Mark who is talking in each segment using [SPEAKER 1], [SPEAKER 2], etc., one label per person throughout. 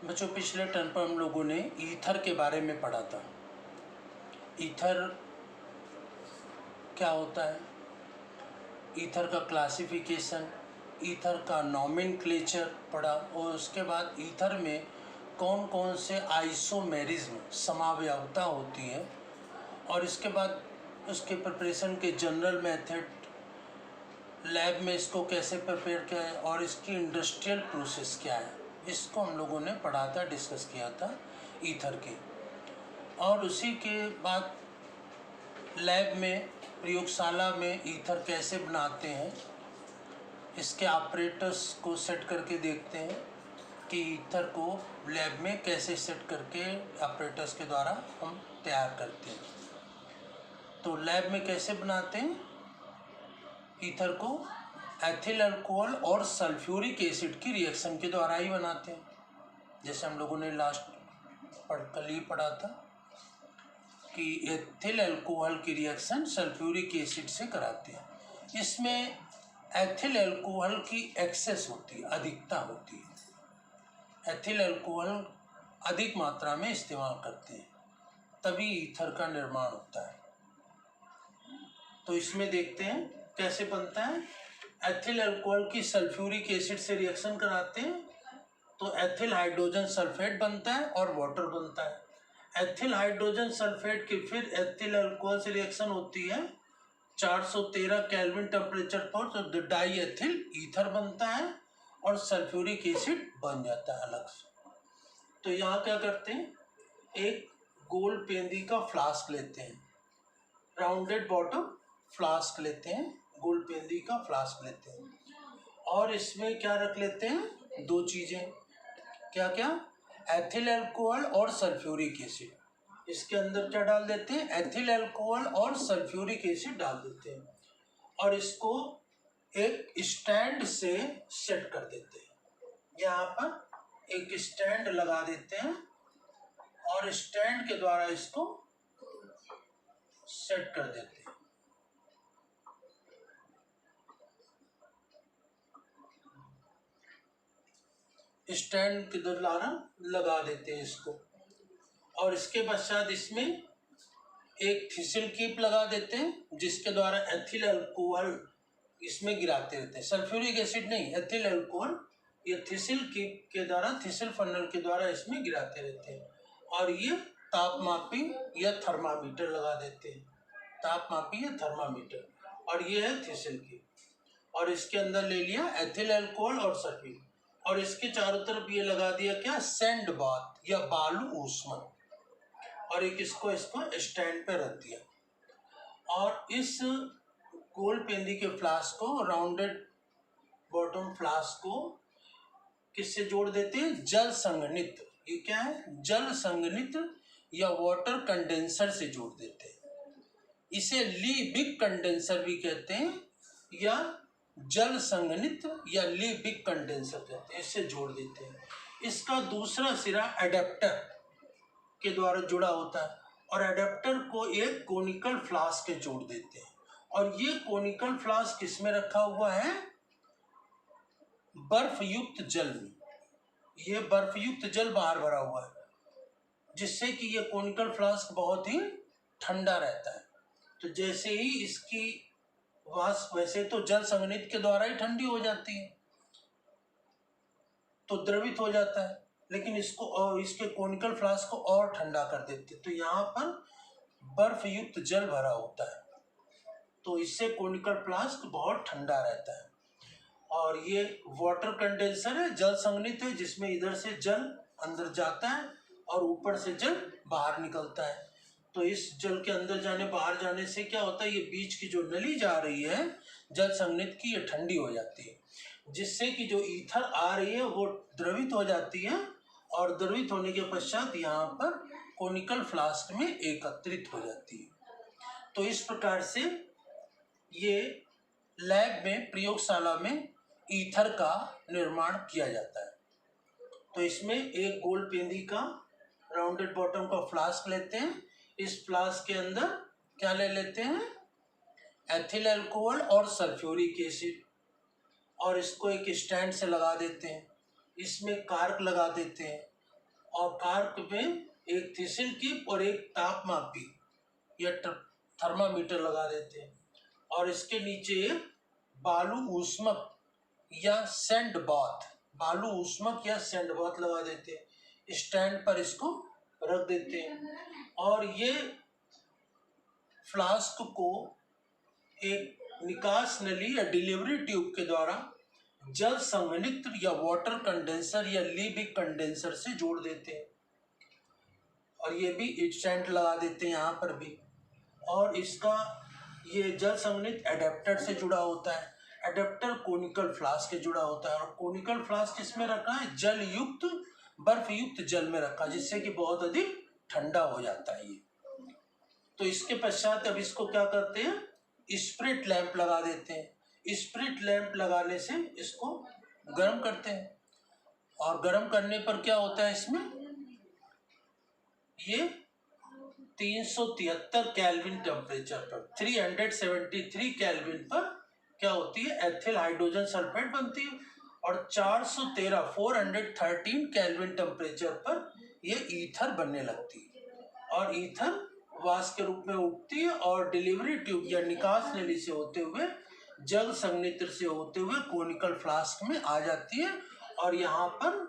[SPEAKER 1] बच्चों, पिछले टर्म पर हम लोगों ने ईथर के बारे में पढ़ा था। ईथर क्या होता है, ईथर का क्लासिफिकेशन, ईथर का नॉमेनक्लेचर पढ़ा और उसके बाद ईथर में कौन कौन से आइसोमेरिज्म समावयवता होती है और इसके बाद उसके प्रिपरेशन के जनरल मेथड, लैब में इसको कैसे प्रिपेयर किया है और इसकी इंडस्ट्रियल प्रोसेस क्या है, इसको हम लोगों ने पढ़ा था, डिस्कस किया था ईथर के। और उसी के बाद लैब में, प्रयोगशाला में ईथर कैसे बनाते हैं, इसके ऑपरेटर्स को सेट करके देखते हैं कि ईथर को लैब में कैसे सेट करके ऑपरेटर्स के द्वारा हम तैयार करते हैं। तो लैब में कैसे बनाते हैं ईथर को, एथिल अल्कोहल और सल्फ्यूरिक एसिड की रिएक्शन के द्वारा ही बनाते हैं। जैसे हम लोगों ने कल ही पढ़ा था कि एथिल अल्कोहल की रिएक्शन सल्फ्यूरिक एसिड से कराते हैं। इसमें एथिल अल्कोहल की एक्सेस होती है, अधिकता होती है। एथिल अल्कोहल अधिक मात्रा में इस्तेमाल करते हैं, तभी ईथर का निर्माण होता है। तो इसमें देखते हैं कैसे बनता है। एथिल अल्कोहल की सल्फ्यूरिक एसिड से रिएक्शन कराते हैं तो एथिल हाइड्रोजन सल्फेट बनता है और वाटर बनता है। एथिल हाइड्रोजन सल्फेट की फिर एथिल अल्कोहल से रिएक्शन होती है 413 केल्विन टेम्परेचर पर, तो डाई एथिल ईथर बनता है और सल्फ्यूरिक एसिड बन जाता है अलग से। तो यहाँ क्या करते हैं, एक गोल पेंदी का फ्लास्क लेते हैं, राउंडेड बॉटम फ्लास्क लेते हैं, गोल पेंदी का फ्लास्क लेते हैं और इसमें क्या रख लेते हैं, दो चीज़ें, क्या क्या, एथिल अल्कोहल और सल्फ्यूरिक एसिड। इसके अंदर क्या डाल देते हैं, एथिल अल्कोहल और सल्फ्यूरिक एसिड डाल देते हैं और इसको एक स्टैंड से सेट कर देते हैं। यहाँ पर एक स्टैंड लगा देते हैं और स्टैंड के द्वारा इसको सेट कर देते हैं। स्टैंड के द्वारा लगा देते हैं इसको और इसके पश्चात इसमें एक थिसिल कीप लगा देते हैं जिसके द्वारा एथिल अल्कोहल इसमें गिराते रहते हैं। सल्फ्यूरिक एसिड नहीं, एथिल अल्कोहल ये थिसिल कीप के द्वारा, थिसिल फनल के द्वारा इसमें गिराते रहते हैं और ये तापमापी या थर्मामीटर लगा देते हैं, तापमापी या थर्मामीटर, और ये है थिसिल कीप। और इसके अंदर ले लिया एथिल अल्कोहल और सल्फ्यूरिक और इसके चारों तरफ ये लगा दिया क्या, सैंड बाथ या बालू ऊष्मन, और एक इसको स्टैंड पे रख दिया। और इस गोल पेंदी के फ्लास्क को, राउंडेड बॉटम फ्लास्क को किससे जोड़ देते हैं, जल संघनित, ये क्या है, जल संघनित या वाटर कंडेंसर से जोड़ देते हैं। इसे लीबिक कंडेंसर भी कहते हैं या जल संघनित या लीबिक कंडेंसर कहते हैं, इससे जोड़ देते हैं। इसका दूसरा सिरा एडेप्टर के द्वारा जुड़ा होता है और एडेप्टर को एक कोनिकल फ्लास्क के जोड़ देते हैं और ये कोनिकल फ्लास्क किसमें रखा हुआ है, बर्फ युक्त जल में। ये बर्फ युक्त जल बाहर भरा हुआ है जिससे कि ये कोनिकल फ्लास्क बहुत ही ठंडा रहता है। तो जैसे ही इसकी वाष्प, वैसे तो जल संघनित के द्वारा ही ठंडी हो जाती है तो द्रवित हो जाता है, लेकिन इसको और इसके कोनिकल फ्लास्क को और ठंडा कर देते, तो यहाँ पर बर्फ युक्त जल भरा होता है तो इससे कोनिकल फ्लास्क बहुत ठंडा रहता है। और ये वाटर कंडेंसर है, जल संघनित है, जिसमें इधर से जल अंदर जाता है और ऊपर से जल बाहर निकलता है। तो इस जल के अंदर जाने बाहर जाने से क्या होता है, ये बीच की जो नली जा रही है जल संघनित की, ये ठंडी हो जाती है जिससे कि जो ईथर आ रही है वो द्रवित हो जाती है और द्रवित होने के पश्चात यहाँ पर कोनिकल फ्लास्क में एकत्रित हो जाती है। तो इस प्रकार से ये लैब में, प्रयोगशाला में ईथर का निर्माण किया जाता है। तो इसमें एक गोल पेंदी का राउंडेड बॉटम का फ्लास्क लेते हैं, इस फ्लास्क के अंदर क्या ले लेते हैं, एथिल अल्कोहल और सल्फ्यूरिक एसिड, और इसको एक स्टैंड से लगा देते हैं, इसमें कार्क लगा देते हैं और कार्क में एक थिसिल कीप और एक तापमापी या थर्मामीटर लगा देते हैं, और इसके नीचे एक बालू ऊष्मक या सैंड बाथ, बालू ऊष्मक या सैंड बाथ लगा देते हैं। स्टैंड पर इसको रख देते हैं, और ये फ्लास्क को एक निकास नली या डिलीवरी ट्यूब के द्वारा जल संघनित्र या वाटर कंडेंसर या लीबिक कंडेंसर से जोड़ देते हैं, और ये भी स्टैंड लगा देते हैं यहाँ पर भी। और इसका ये जल संघनित्र एडेप्टर से जुड़ा होता है। एडेप्टर कोनिकल फ्लास्क से जुड़ा होता है, और कोनिकल फ्लास्क किसमें रखा है? जल युक्त, बर्फ युक्त जल में रखा, जिससे कि बहुत अधिक ठंडा हो जाता है ये। तो इसके पश्चात अब इसको क्या करते हैं? स्प्रिट लैंप लगा देते हैं। स्प्रिट लैंप लगाने से इसको गर्म करते हैं, और गर्म करने पर क्या होता है इसमें? ये 373 केल्विन टेम्परेचर पर, 373 केल्विन पर क्या होती है? एथिल हाइड्रोजन सल्फेट बनती है, और 413 केल्विन टेम्परेचर पर ये ईथर बनने लगती है, और ईथर वाष्प के रूप में उठती है, और डिलीवरी ट्यूब या निकास नली से होते हुए जल संघनित्र से होते हुए कोनिकल फ्लास्क में आ जाती है, और यहाँ पर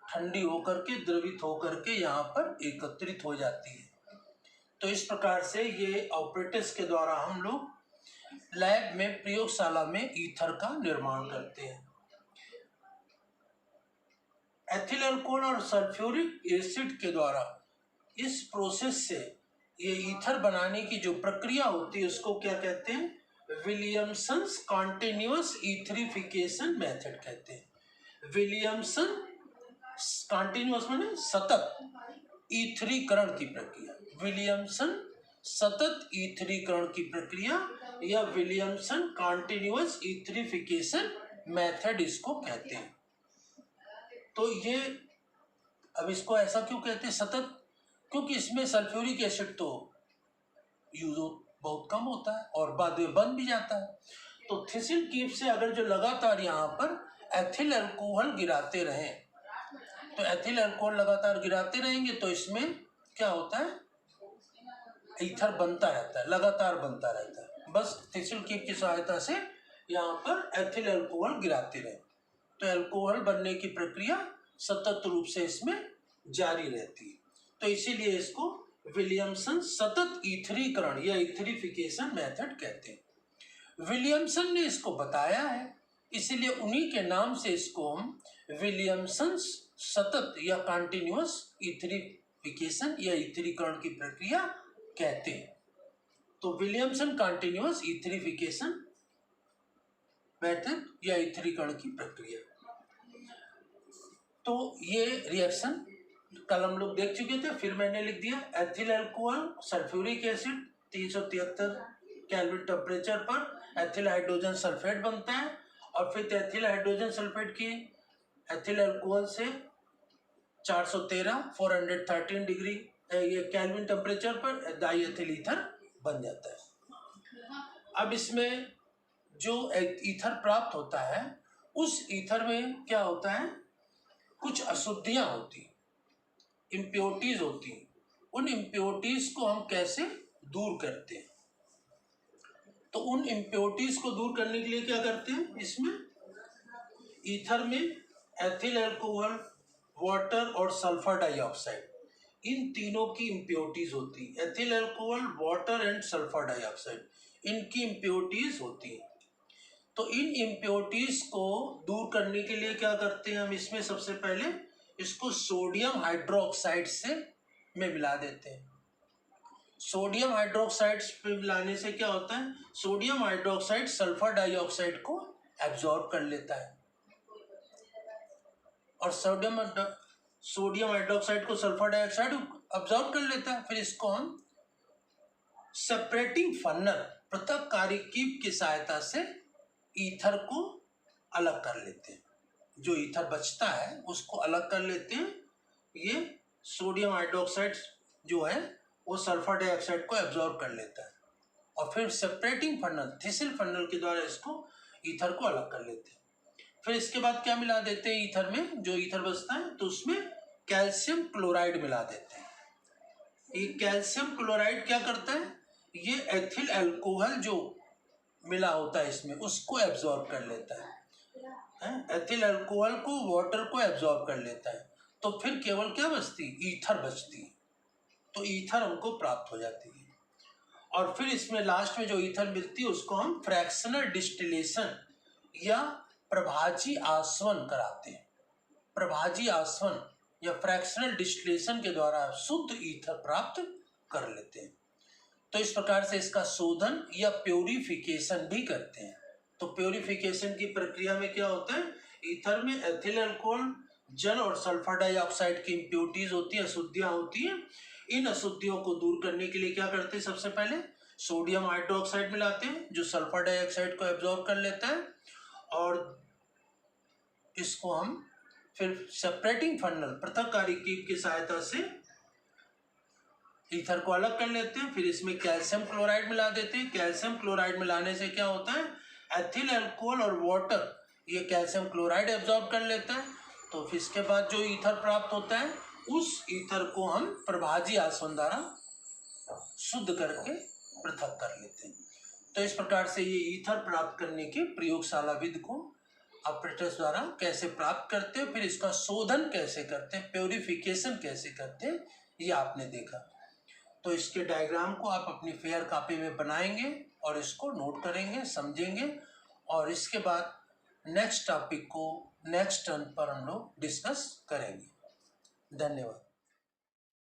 [SPEAKER 1] ठंडी होकर के, द्रवित होकर के यहाँ पर एकत्रित हो जाती है। तो इस प्रकार से ये ऑपरेटर्स के द्वारा हम लोग लैब में, प्रयोगशाला में ईथर का निर्माण करते हैं। एथिल अल्कोहल और सल्फ्यूरिक एसिड के द्वारा इस प्रोसेस से ये ईथर बनाने की जो प्रक्रिया होती है उसको क्या कहते हैं? विलियमसन्स कॉन्टिन्यूअस ईथरिफिकेशन मेथड कहते हैं। विलियमसन कॉन्टिन्यूअस माने सतत ईथरीकरण की प्रक्रिया, विलियमसन सतत ईथरीकरण की प्रक्रिया या विलियमसन कॉन्टिन्यूअस ईथरिफिकेशन मेथड इसको कहते हैं। तो ये अब इसको ऐसा क्यों कहते हैं सतत? क्योंकि इसमें सल्फ्यूरिक एसिड तो यूज बहुत कम होता है और बाद में बन भी जाता है। तो थिसिल कीप से अगर जो लगातार यहाँ पर एथिल अल्कोहल गिराते रहें, तो एथिल अल्कोहल लगातार गिराते रहेंगे तो इसमें क्या होता है? ईथर बनता रहता है, लगातार बनता रहता है। बस थिसिल कीप की सहायता से यहाँ पर एथिल अल्कोहल गिराते रहे, तो अल्कोहल बनने की प्रक्रिया सतत रूप से इसमें जारी रहती है। तो इसीलिए इसको विलियमसन सतत ईथरीकरण या ईथरिफिकेशन मेथड कहते हैं। विलियमसन ने इसको बताया है, इसीलिए उन्हीं के नाम से इसको हम विलियमसन सतत या कॉन्टिन्यूअस ईथरिफिकेशन या ईथरीकरण की प्रक्रिया कहते हैं। तो विलियमसन कॉन्टिन्यूअस ईथरिफिकेशन मेथड या ईथरीकरण की प्रक्रिया। तो ये रिएक्शन कल हम लोग देख चुके थे, फिर मैंने लिख दिया। Ethyl alcohol sulphuric acid 373 kelvin temperature पर एथिल हाइड्रोजन सल्फेट बनता है, और फिर एथिल हाइड्रोजन सल्फेट की एथिल अल्कोहल से 413 डिग्री ये केल्विन टेम्परेचर पर डाई एथिल ईथर बन जाता है। अब इसमें जो ईथर प्राप्त होता है उस ईथर में क्या होता है? कुछ अशुद्धियां होती, इम्प्योरिटीज होती। उन इम्प्योरिटीज को हम कैसे दूर करते हैं? तो उन इम्प्योरिटीज को दूर करने के लिए क्या करते हैं? इसमें ईथर में एथिल अल्कोहल, वाटर और सल्फर डाइऑक्साइड, इन तीनों की इम्प्योरिटीज होती। Ethyl alcohol, water and sulphur dioxide, इनकी इम्प्योरिटीज होती हैं। तो इन इम्प्योरिटीज को दूर करने के लिए क्या करते हैं हम? इसमें सबसे पहले इसको सोडियम हाइड्रोक्साइड से में मिला देते हैं। सोडियम हाइड्रोक्साइड में मिलाने से क्या होता है? सोडियम हाइड्रोक्साइड सल्फर डाइऑक्साइड को एब्जॉर्ब कर लेता है, और सोडियम हाइड्रोक्साइड को सल्फर डाइऑक्साइड एब्जॉर्ब कर लेता है। फिर इसको हम सेपरेटिंग फन्नल, पृथक्कारी कीप की सहायता से ईथर को अलग कर लेते हैं। जो ईथर बचता है उसको अलग कर लेते हैं। ये सोडियम हाइड्रोक्साइड जो है वो सल्फर डाइऑक्साइड को एब्जॉर्ब कर लेता है, और फिर सेपरेटिंग फन्नल, थिसिल फन्नल के द्वारा इसको ईथर को अलग कर लेते हैं। फिर इसके बाद क्या मिला देते हैं ईथर में? जो ईथर बचता है तो उसमें कैल्शियम क्लोराइड मिला देते हैं। ये कैल्शियम क्लोराइड क्या करता है, ये एथिल अल्कोहल जो मिला होता है इसमें उसको एब्जॉर्ब कर लेता है, एथिल अल्कोहल को, वाटर को एब्जॉर्ब कर लेता है। तो फिर केवल क्या बचती, ईथर बचती है। तो ईथर हमको प्राप्त हो जाती है। और फिर इसमें लास्ट में जो ईथर मिलती है उसको हम फ्रैक्शनल डिस्टिलेशन या प्रभाजी आसवन कराते हैं। प्रभाजी आसवन या फ्रैक्शनल डिस्टिलेशन के द्वारा शुद्ध ईथर प्राप्त कर लेते हैं। तो इस प्रकार से इसका शोधन या प्योरिफिकेशन भी करते हैं। तो प्योरिफिकेशन की प्रक्रिया में क्या होता है, ईथर में एथिल अल्कोहल, जल और सल्फर डाइऑक्साइड की इम्प्योरिटीज होती है, अशुद्धियां होती हैं। इन अशुद्धियों को दूर करने के लिए क्या करते हैं, सबसे पहले सोडियम हाइड्रोक्साइड मिलाते हैं जो सल्फर डाइऑक्साइड को एब्जॉर्ब कर लेता है। और इसको हम फिर सेपरेटिंग फन्नल, पृथककारी कीप की सहायता से ईथर को अलग कर लेते हैं। फिर इसमें कैल्शियम क्लोराइड मिला देते हैं। कैल्शियम क्लोराइड मिलाने से क्या होता है, एथिल अल्कोहल और वाटर ये कैल्शियम क्लोराइड एब्जॉर्ब कर लेता है। तो फिर इसके बाद जो ईथर प्राप्त होता है उस ईथर को हम प्रभाजी आसवन द्वारा शुद्ध करके पृथक कर लेते हैं। तो इस प्रकार से ये ईथर प्राप्त करने की प्रयोगशाला विधि को ऑपरेटर्स द्वारा कैसे प्राप्त करते हैं, फिर इसका शोधन कैसे करते हैं, प्योरिफिकेशन कैसे करते हैं, ये आपने देखा। तो इसके डायग्राम को आप अपनी फेयर कॉपी में बनाएंगे और इसको नोट करेंगे, समझेंगे। और इसके बाद नेक्स्ट टॉपिक को नेक्स्ट टर्न पर हम लोग डिस्कस करेंगे। धन्यवाद।